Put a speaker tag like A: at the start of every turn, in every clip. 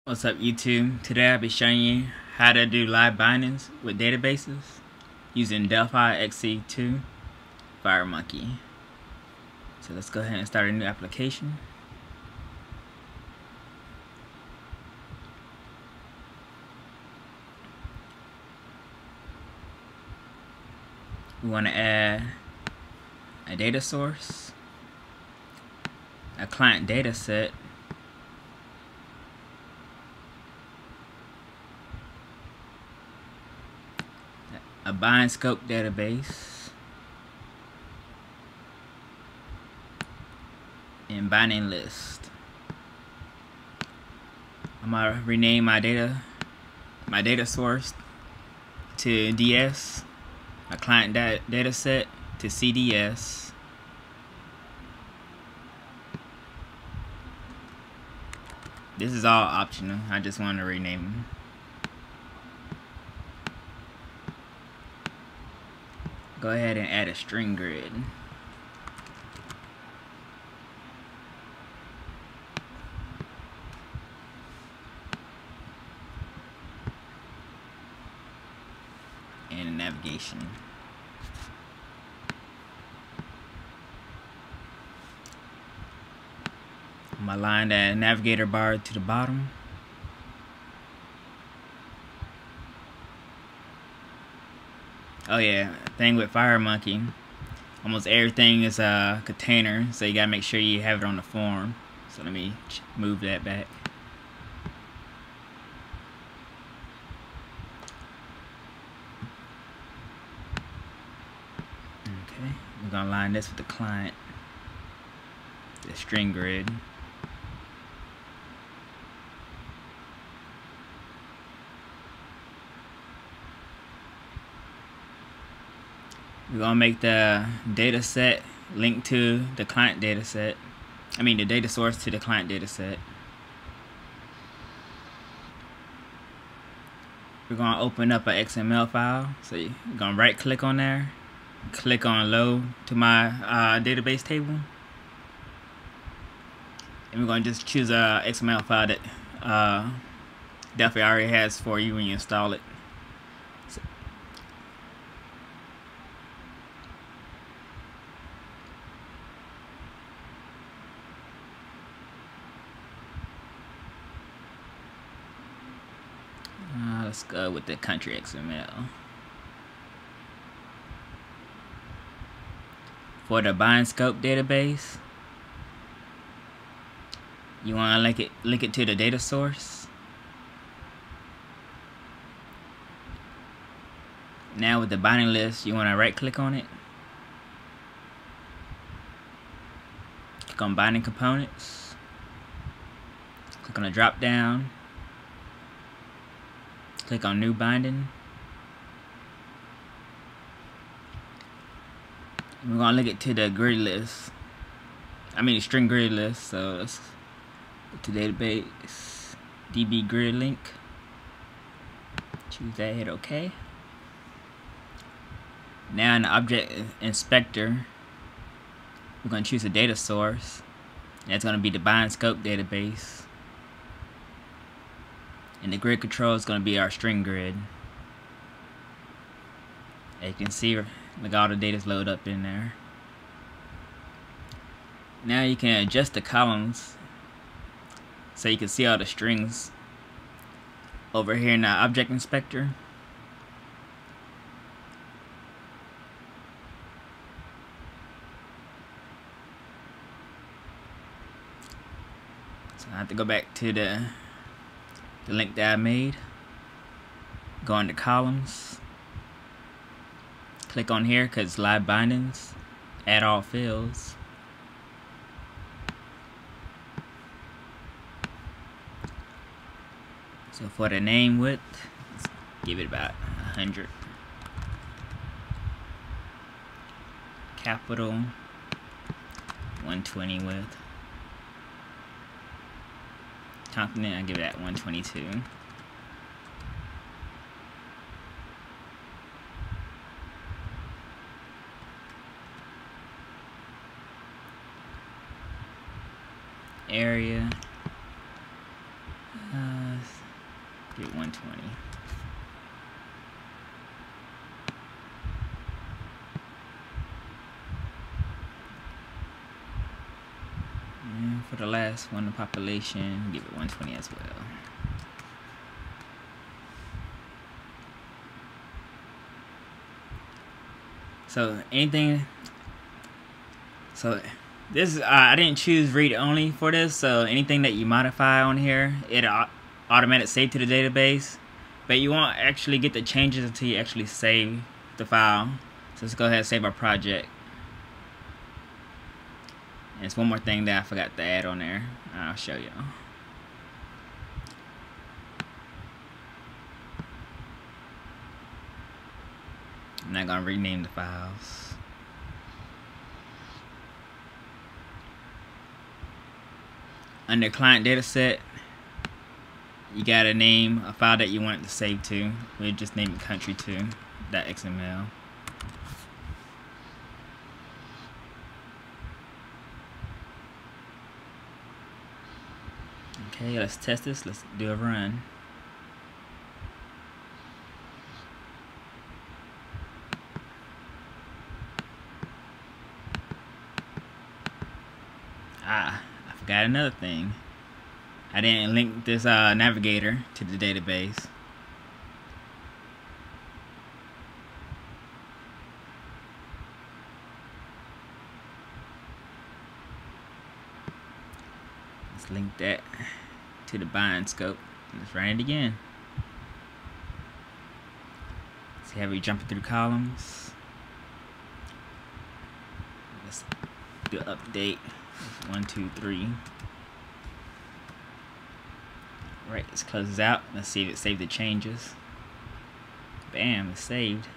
A: What's up YouTube? Today I'll be showing you how to do live bindings with databases using Delphi XC2 Firemonkey. So let's go ahead and start a new application. We want to add a data source, a client data set, a bind scope database, and binding list. I'm gonna rename my data source to DS, my client data set to CDS, this is all optional, I just want to rename them. Go ahead and add a string grid. And a navigation. I'm gonna align that navigator bar to the bottom. Oh yeah, thing with Firemonkey, almost everything is a container, so you gotta make sure you have it on the form. So let me move that back. Okay, we're gonna line this with the client, the string grid. We're gonna make the data set link to the client data set. I mean the data source to the client data set. We're gonna open up an XML file. So you're gonna right click on there, click on load to my database table. And we're gonna just choose a XML file that Delphi already has for you when you install it. Let's go with the country XML. For the bind scope database, you want to link it to the data source. Now with the binding list, you want to right click on it, click on binding components, click on the drop down, click on new binding. We're gonna link it to the grid list. I mean the string grid list. So let's go to database, DB grid link. Choose that, hit OK. Now in the object inspector, we're gonna choose a data source. That's gonna be the bind scope database. And the grid control is going to be our string grid. As you can see, like all the data's loaded up in there. Now you can adjust the columns so you can see all the strings over here in the object inspector. So I have to go back to the link that I made, go into columns, click on here because LiveBindings, add all fields. So for the name width, let's give it about 100. Capital 120 width. Continent, I give that 122. Area Give it 120. And for the last one, the population, give it 120 as well. So anything, so this I didn't choose read only for this, so anything that you modify on here, it automatically save to the database, but you won't actually get the changes until you actually save the file. So let's go ahead and save our project. And there's one more thing that I forgot to add on there. I'll show y'all. I'm not gonna rename the files. Under client dataset, you gotta name a file that you want it to save to. We'll just name it country2.xml. Okay, let's test this. Let's do a run. I forgot another thing. I didn't link this navigator to the database. Let's link that to the bind scope. Let's run it again. See how we jumping through columns. Let's do an update. 1, 2, 3. Right, let's close this out. Let's see if it saved the changes. Bam, it's saved.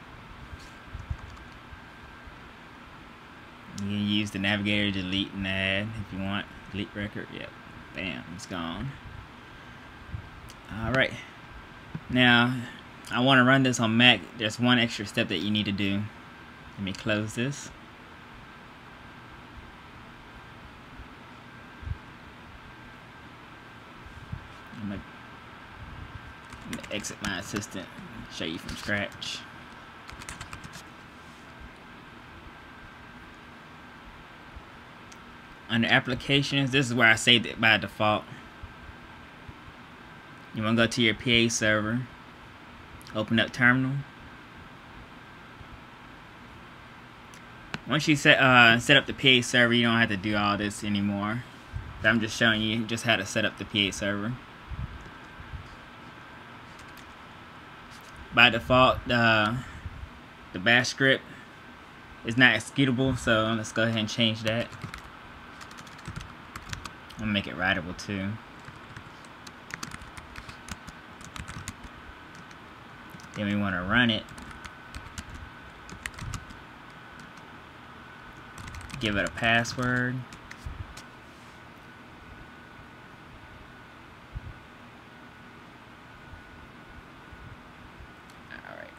A: You can use the navigator to delete and add if you want. Delete record, yep. Bam, it's gone. Alright. Now, I want to run this on Mac. There's one extra step that you need to do. Let me close this. I'm gonna exit my assistant, show you from scratch. Under applications, this is where I saved it by default. You want to go to your PA server, open up terminal. Once you set up the PA server, you don't have to do all this anymore. But I'm just showing you just how to set up the PA server. By default, the bash script is not executable, so let's go ahead and change that. I'm gonna make it writable too. Then we want to run it. Give it a password. Alright.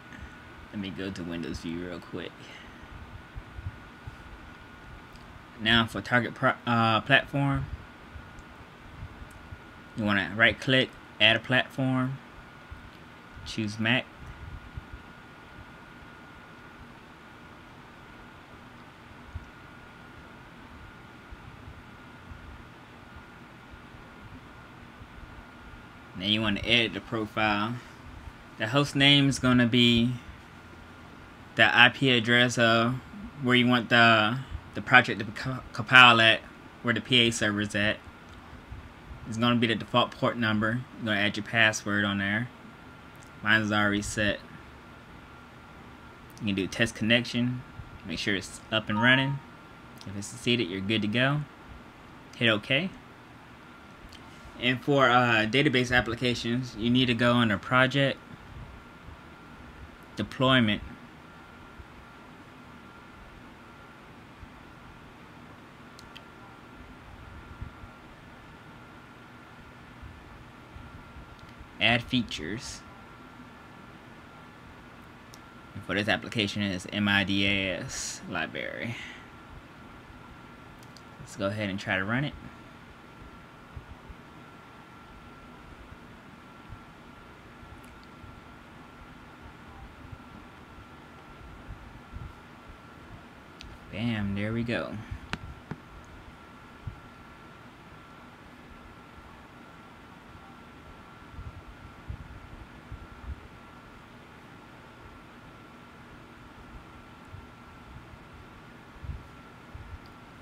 A: Let me go to Windows View real quick. Now for target platform, you want to right click, add a platform, choose Mac. Now you want to edit the profile. The host name is going to be the IP address of where you want the project to compile at, where the PA server is at. It's going to be the default port number. You're going to add your password on there. Mine is already set. You can do test connection. Make sure it's up and running. If it's succeeded, you're good to go. Hit OK. And for database applications, you need to go under Project, Deployment, Add Features. And for this application is MIDAS library. Let's go ahead and try to run it. Bam, there we go.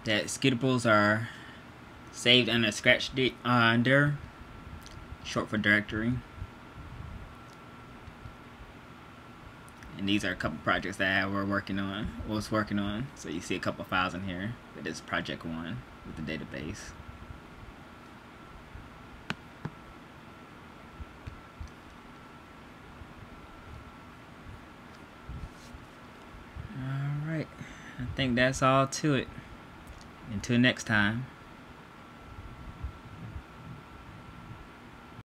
A: The executables are saved under scratch dir, short for directory. And these are a couple projects that was working on. So you see a couple files in here. But this is project 1 with the database. Alright, I think that's all to it. Until next time.